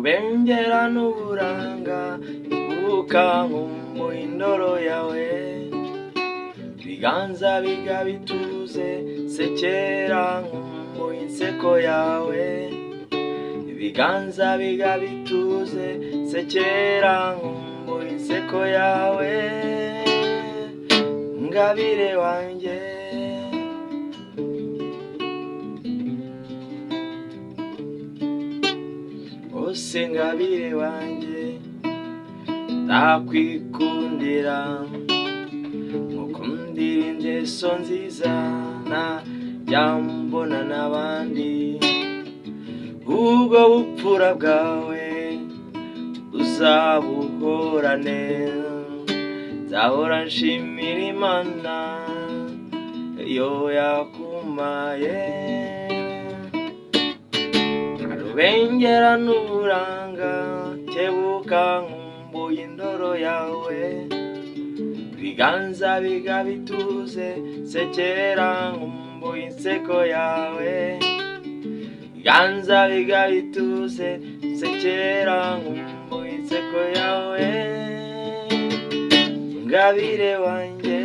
rubengera n'uburanga ibuka nkumbuye indoro yawe ibiganza biga bituze sekera nkumbuye inseko yawe ibiganza biga bituze sekera nkumbuye inseko yawe ngabire wanjye ose ngabire wanjye ndakwikundira mukundira ingeso nziza na jambona n'abandi ubwo bupfura bwawe uzabuhorane nzahora nshimira Imana iyo yakumaye rubengera n'uburanga kebuka nkumbuye indoro yawe ibiganza biga bituze sekera nkumbuye inseko yawe ibiganza biga bituze sekera nkumbuye inseko yawe ngabire wanjye